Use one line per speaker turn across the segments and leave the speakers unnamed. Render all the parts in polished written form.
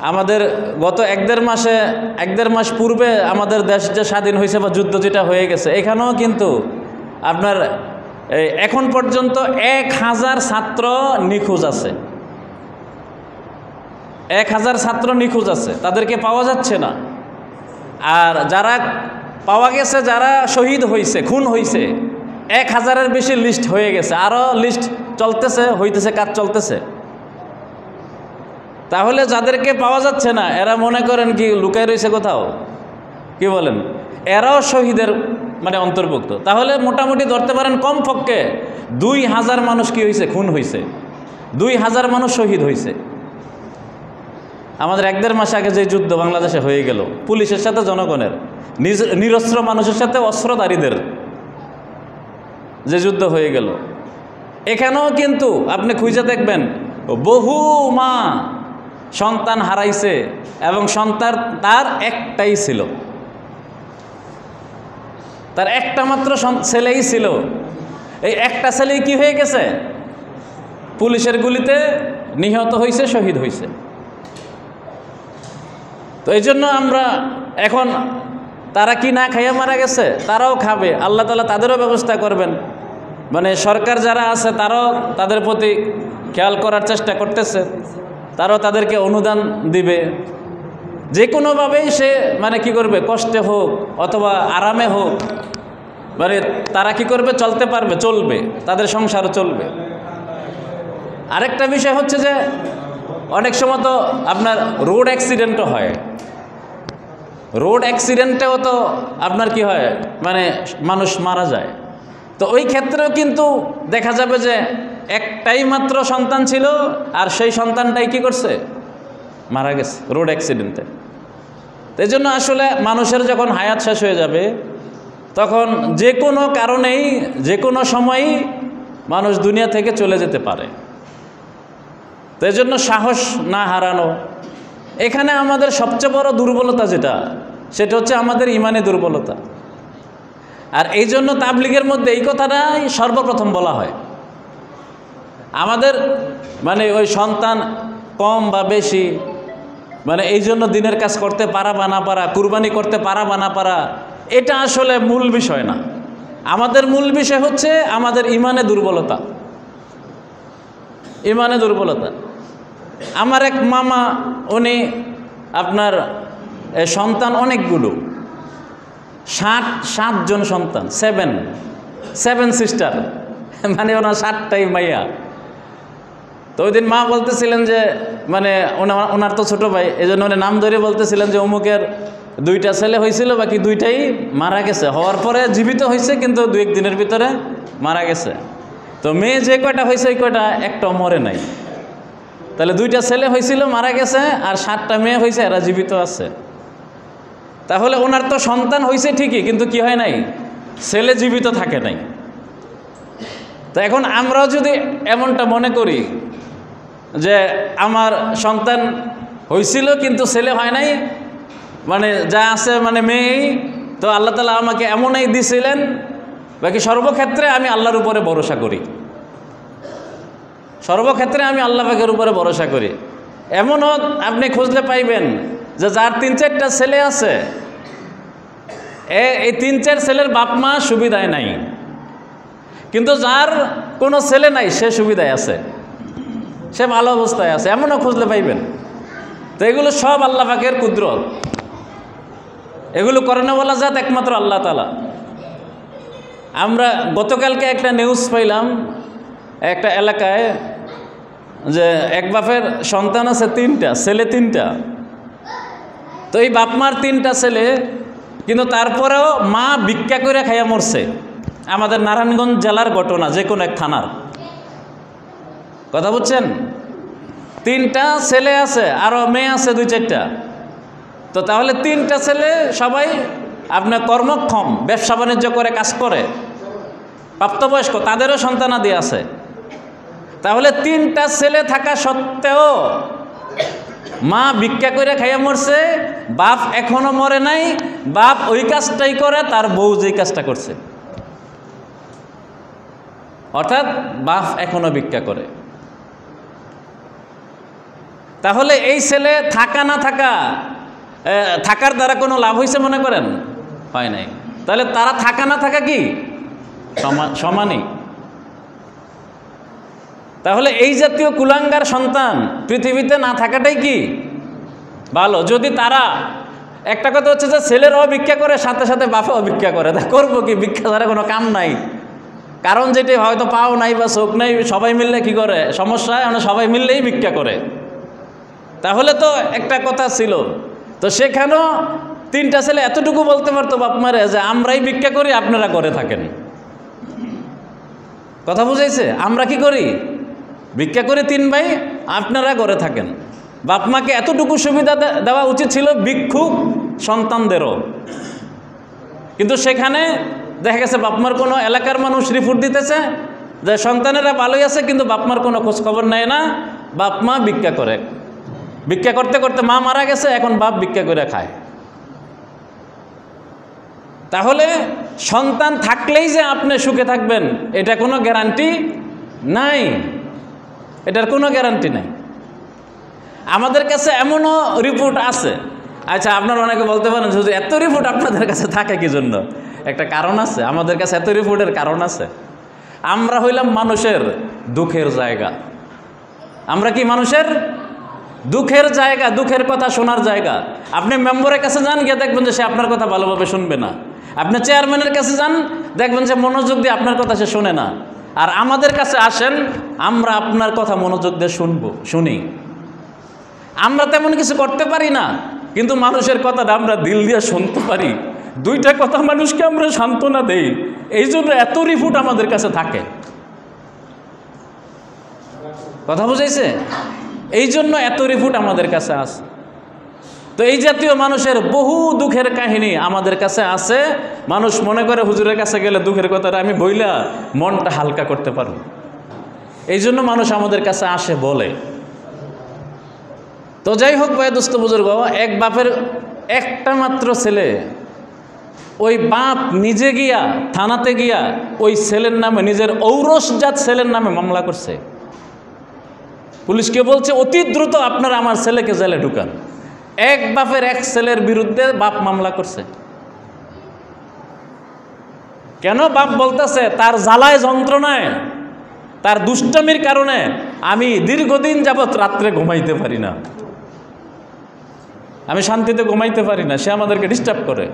আমাদের গত এক দেড় মাস পূর্বে আমাদের দেশ যে স্বাধীন হয়েছে বা যুদ্ধ যেটা হয়ে গেছে, এখানেও কিন্তু আপনার এখন পর্যন্ত 1000 ছাত্র নিখোঁজ আছে। 1000 ছাত্র নিখোঁজ আছে, তাদেরকে পাওয়া যাচ্ছে না। আর যারা পাওয়া গেছে, যারা শহীদ হয়েছে, খুন হয়েছে, 1000-এর বেশি লিস্ট হয়ে গেছে, আরও লিস্ট চলতেছে, হইতেছে, কাজ চলতেছে। তাহলে যাদেরকে পাওয়া যাচ্ছে না এরা মনে করেন কি লুকায় রয়েছে কোথাও? কি বলেন? এরাও শহীদের মানে অন্তর্ভুক্ত। তাহলে মোটামুটি ধরতে পারেন কমপক্ষে 2000 মানুষ কি হয়েছে? খুন হয়েছে, 2000 মানুষ শহীদ হয়েছে। আমাদের এক দেড় মাস আগে যে যুদ্ধ বাংলাদেশে হয়ে গেল, পুলিশের সাথে জনগণের, নিরস্ত্র মানুষের সাথে অস্ত্রধারীদের যে যুদ্ধ হয়ে গেল, এখানেও কিন্তু আপনি খুঁজে দেখবেন বহু মা সন্তান হারাইছে এবং সন্তান তার একটাই ছিল, তার একটা মাত্র ছেলেই ছিল। এই একটা ছেলেই কি হয়ে গেছে? পুলিশের গুলিতে নিহত হয়েছে, শহীদ হয়েছে। তো এই জন্য আমরা এখন, তারা কি না খাইয়া মারা গেছে? তারাও খাবে, আল্লাহ তাআলা তাদেরও ব্যবস্থা করবেন। মানে সরকার যারা আছে তারাও তাদের প্রতি খেয়াল করার চেষ্টা করতেছে, তারাও তাদেরকে অনুদান দিবে। যে কোনোভাবেই সে মানে কি করবে, কষ্টে হোক অথবা আরামে হোক, মানে তারা কি করবে, চলতে পারবে, চলবে, তাদের সংসারও চলবে। আরেকটা বিষয় হচ্ছে যে অনেক সময় তো আপনার রোড অ্যাক্সিডেন্টও হয়। রোড অ্যাক্সিডেন্টেও তো আপনার কি হয়, মানে মানুষ মারা যায়। তো ওই ক্ষেত্রেও কিন্তু দেখা যাবে যে একটাই মাত্র সন্তান ছিল, আর সেই সন্তানটাই কি করছে, মারা গেছে রোড অ্যাক্সিডেন্টে। এই জন্য আসলে মানুষের যখন হায়াত শেষ হয়ে যাবে, তখন যে কোনো কারণেই যে কোনো সময়ই মানুষ দুনিয়া থেকে চলে যেতে পারে। তো এই জন্য সাহস না হারানো। এখানে আমাদের সবচেয়ে বড় দুর্বলতা যেটা, সেটা হচ্ছে আমাদের ইমানে দুর্বলতা। আর এই জন্য তাবলীগের মধ্যে এই কথাটাই সর্বপ্রথম বলা হয়। আমাদের মানে ওই সন্তান কম বা বেশি, মানে এই জন্য দিনের কাজ করতে পারা বা না পারা, কুরবানি করতে পারা বা না পারা, এটা আসলে মূল বিষয় না। আমাদের মূল বিষয় হচ্ছে আমাদের ইমানে দুর্বলতা। ইমানে দুর্বলতা। আমার এক মামা, উনি আপনার সন্তান অনেকগুলো, 7 জন সন্তান, 7 সিস্টার, মানে ওনার 7টাই মাইয়া। তো ওই দিন মা বলতেছিলেন যে মানে ওনার তো ছোটো ভাই, এই জন্য উনি নাম ধরে বলতেছিলেন যে অমুকের 2টা ছেলে হয়েছিল, বাকি 2টাই মারা গেছে। হওয়ার পরে জীবিত হয়েছে, কিন্তু 2-1 দিনের ভিতরে মারা গেছে। তো মেয়ে যে কয়টা হয়েছে ওই কয়টা একটাও মরে নাই। তাহলে 2টা ছেলে হয়েছিল, মারা গেছে, আর 7টা মেয়ে হয়েছে, এরা জীবিত আছে। তাহলে ওনার তো সন্তান হয়েছে ঠিকই, কিন্তু কি হয় নাই, ছেলে জীবিত থাকে নাই। তো এখন আমরাও যদি এমনটা মনে করি যে আমার সন্তান হয়েছিল কিন্তু ছেলে হয় নাই, মানে যা আছে মানে মেয়েই, তো আল্লাহ তাআলা আমাকে এমনই দিছিলেন, বাকি সর্বক্ষেত্রে আমি আল্লাহর উপরে ভরসা করি, সর্বক্ষেত্রে আমি আল্লাহ পাকের উপরে ভরসা করি। এমনও আপনি খুঁজলে পাইবেন যে যার 3-4টা ছেলে আছে, এই 3-4 ছেলের বাপ মা সুবিধায় নাই, কিন্তু যার কোনো ছেলে নাই সে সুবিধায় আছে, সে ভালো অবস্থায় আছে, এমনও খুঁজলে পাইবেন। তো এগুলো সব আল্লাহ পাকের কুদরত, এগুলো করেনা বলা জাত একমাত্র আল্লাহ তাআলা। আমরা গতকালকে একটা নিউজ পাইলাম একটা এলাকায়, যে এক বাপের সন্তান আছে 3টা, ছেলে 3টা। তো এই বাপ মার 3টা ছেলে, কিন্তু তারপরেও মা ভিক্ষা করে খাইয়া মরছে। আমাদের নারায়ণগঞ্জ জেলার ঘটনা, যে কোনো এক থানার কথা বুঝছেন। 3টা ছেলে আছে, আরও মেয়ে আছে 2-4টা। তো তাহলে 3টা ছেলে সবাই আপনার কর্মক্ষম, ব্যবসা বাণিজ্য করে কাজ করে, প্রাপ্তবয়স্ক, তাদেরও সন্তানাদি আছে। তাহলে 3টা ছেলে থাকা সত্ত্বেও মা ভিক্ষা করে খাইয়া মরছে, বাপ এখনো মরে নাই, বাপ ওই কাজটাই করে তার বউ যেই কাজটা করছে, অর্থাৎ বাপ এখনো ভিক্ষা করে। তাহলে এই ছেলে থাকা না থাকা, থাকার দ্বারা কোনো লাভ হয়েছে মনে করেন? হয় নাই। তাহলে তারা থাকা না থাকা কি সমানই। তাহলে এই জাতীয় কুলাঙ্গার সন্তান পৃথিবীতে না থাকাটাই কি ভালো। যদি তারা, একটা কথা হচ্ছে যে ছেলেরাও ভিক্ষা করে, সাথে সাথে বাপেও ভিক্ষা করে, তা করবো কি? ভিক্ষা ছাড়া কোনো কাম নাই। কারণ যেটি হয়তো পাও নাই বা চোখ নাই, সবাই মিললে কি করে সমস্যা হয়, মানে সবাই মিললেই ভিক্ষা করে। তাহলে তো একটা কথা ছিল, তো সেখানেও তিনটা ছেলে এতটুকু বলতে পারতো বাপ মারে যে আমরাই ভিক্ষা করি, আপনারা করে থাকেন। কথা বুঝাইছে? আমরা কি করি? ভিক্ষা করি তিন ভাই, আপনারা করে থাকেন। বাপ মাকে এতটুকু সুবিধা দেওয়া উচিত ছিল ভিক্ষুক সন্তানদেরও। কিন্তু সেখানে দেখা গেছে বাপমার কোনো এলাকার মানুষ রিপোর্ট দিতেছে যে সন্তানেরা ভালোই আছে, কিন্তু বাপমার কোনো খোঁজ খবর নেয় না, বাপ মা ভিক্ষা করে। ভিক্ষা করতে করতে মা মারা গেছে, এখন বাপ ভিক্ষা করে খায়। তাহলে সন্তান থাকলেই যে আপনি সুখে থাকবেন এটা কোনো গ্যারান্টি নাই, এটার কোনো গ্যারান্টি নাই। আমাদের কাছে এমনও রিপোর্ট আছে। আচ্ছা, আপনারা অনেকে বলতে পারেন যদি এত রিপোর্ট আপনাদের কাছে থাকে কি জন্য? একটা কারণ আছে, আমাদের কাছে এত রিপোর্টের কারণ আছে। আমরা হইলাম মানুষের দুঃখের জায়গা। আমরা কি মানুষের দুঃখের জায়গা, দুঃখের কথা শোনার জায়গা। আপনি মেম্বারের কাছে যান, গিয়ে দেখবেন যে সে আপনার কথা ভালোভাবে শুনবে না। আপনি চেয়ারম্যানের কাছে যান, দেখবেন যে মনোযোগ দিয়ে আপনার কথা সে শোনে না। আর আমাদের কাছে আসেন, আমরা আপনার কথা মনোযোগ দিয়ে শুনি। আমরা তেমন কিছু করতে পারি না, কিন্তু মানুষের কথাটা আমরা দিল দিয়ে শুনতে পারি। দুইটা কথা মানুষকে আমরা সান্ত্বনা দেই, এই জন্য এত রিপোর্ট আমাদের কাছে থাকে। কথা বুঝাইছে? এই জন্য এত রিপোর্ট আমাদের কাছে আছে। তো এই জাতীয় মানুষের বহু দুঃখের কাহিনী আমাদের কাছে আছে। মানুষ মনে করে হুজুরের কাছে গেলে দুঃখের কথাটা আমি বইলা মনটা হালকা করতে পারব, এই জন্য মানুষ আমাদের কাছে আসে বলে। তো যাই হোক ভাই, দোস্ত বুজুর্গ, এক বাপের একটা মাত্র ছেলে, ওই বাপ নিজে গিয়া থানাতে গিয়া ওই ছেলের নামে, নিজের ঔরসজাত ছেলের নামে মামলা করছে। পুলিশকে বলছে অতি দ্রুত আপনারা আমার ছেলেকে জেলে ঢুকান। এক বাপের এক ছেলের বিরুদ্ধে বাপ মামলা করছে। কেন? বাপ বলতেছে তার জ্বালায় যন্ত্রণায়, তার দুষ্টামির কারণে আমি দীর্ঘদিন যাবৎ রাত্রে ঘুমাইতে পারি না, আমি শান্তিতে ঘুমাইতে পারি না, সে আমাদেরকে ডিস্টার্ব করে।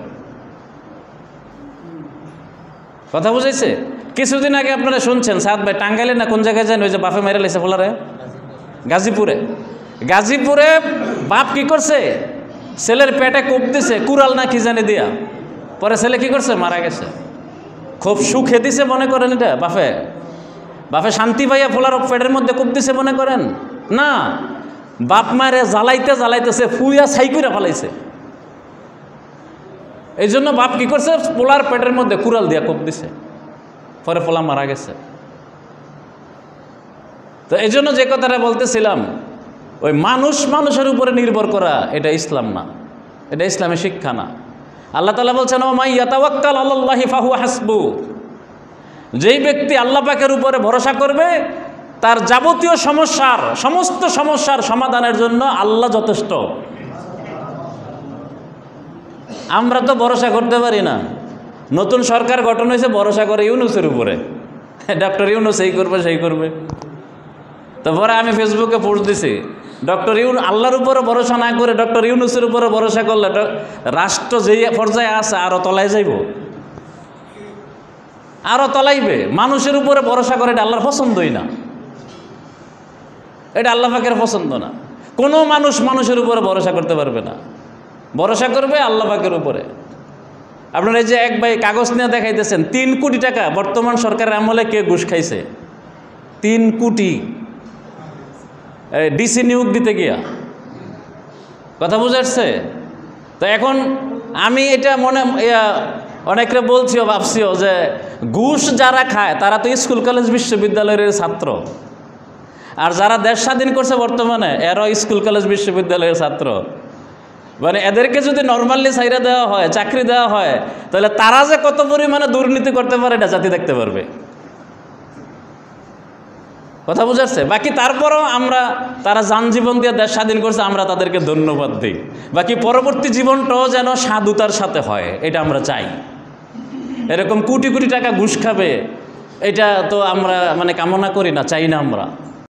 কথা বুঝাইছে? কিছুদিন আগে আপনারা শুনছেন সাদ ভাই টাঙ্গাইলে না কোন জায়গায় যান, ওই যে বাপে মেরে লাইছে ফোলারে, গাজীপুরে বাপ কি করছে, ছেলের পেটে কোপ দিছে, কুড়াল না কি জানি দিয়া, পরে ছেলে কি করছে, মারা গেছে। খুব সুখে দিছে মনে করেন এটা বাপে শান্তি পাইয়া ফোলার পেটের মধ্যে কোপ দিছে মনে করেন? না, বাপ মারে জ্বালাইতেছে ফুইয়া ছাই করে ফেলাইছে। এই জন্য বাপ কি করছে, পোলার পেটের মধ্যে কুড়াল দিয়া কোপ দিছে, পরে পোলা মারা গেছে। তো এই জন্য যে কথাটা বলতেছিলাম, ওই মানুষের উপরে নির্ভর করা এটা ইসলাম না, এটা ইসলামের শিক্ষা না। আল্লাহ তাআলা বলছেন ওয়া ইয়াতাওয়াক্কাল আলাল্লাহি ফাহুয়া হাসবু, যেই ব্যক্তি আল্লাহ পাকের উপরে ভরসা করবে তার যাবতীয় সমস্ত সমস্যার সমাধানের জন্য আল্লাহ যথেষ্ট। আমরা তো ভরসা করতে পারি না। নতুন সরকার গঠন হয়েছে, ভরসা করে ইউনূসের উপরে, ডক্টর ইউনূস এই করবে সেই করবে। তারপরে আমি ফেসবুকে পোস্ট দিছি, আল্লাহর উপরে ভরসা না করে ডক্টর ইউনূসের উপরে ভরসা করলে রাষ্ট্র যে পর্যায়ে আছে আরো তলায় যাইব, আরো তলাইবে। মানুষের উপরে ভরসা করে এটা আল্লাহর পছন্দই না, এটা আল্লাহ পাকের পছন্দ না। কোনো মানুষের উপরে ভরসা করতে পারবে না, ভরসা করবে আল্লাহ পাকের উপরে। আপনারা এই যে এক ভাই কাগজ নিয়ে দেখাইতেছেন 3 কোটি টাকা বর্তমান সরকারের আমলে কে ঘুষ খাইছে, 3 কোটি ডিসি নিয়োগ দিতে গিয়া। কথা বুঝাচ্ছে? তো এখন আমি এটা অনেকরে বলছিও ভাবছিও যে ঘুষ যারা খায় তারা তো স্কুল কলেজ বিশ্ববিদ্যালয়ের ছাত্র, আর যারা দেশ স্বাধীন করছে বর্তমানে এরাও স্কুল কলেজ বিশ্ববিদ্যালয়ের ছাত্র। মানে এদেরকে যদি নর্মালি ছাইরা দেওয়া হয়, চাকরি দেওয়া হয়, তাহলে তারা যে কত পরিমাণে দুর্নীতি করতে পারে এটা জাতি দেখতে পারবে। কথা বুঝাচ্ছে? বাকি তারপরও আমরা, তারা যান জীবন দিয়ে দেশ স্বাধীন করছে, আমরা তাদেরকে ধন্যবাদ দিই। বাকি পরবর্তী জীবনটাও যেন সাধুতার সাথে হয়, এটা আমরা চাই। এরকম কোটি কোটি টাকা ঘুষ খাবে, এটা তো আমরা মানে কামনা করি না, চাই না আমরা।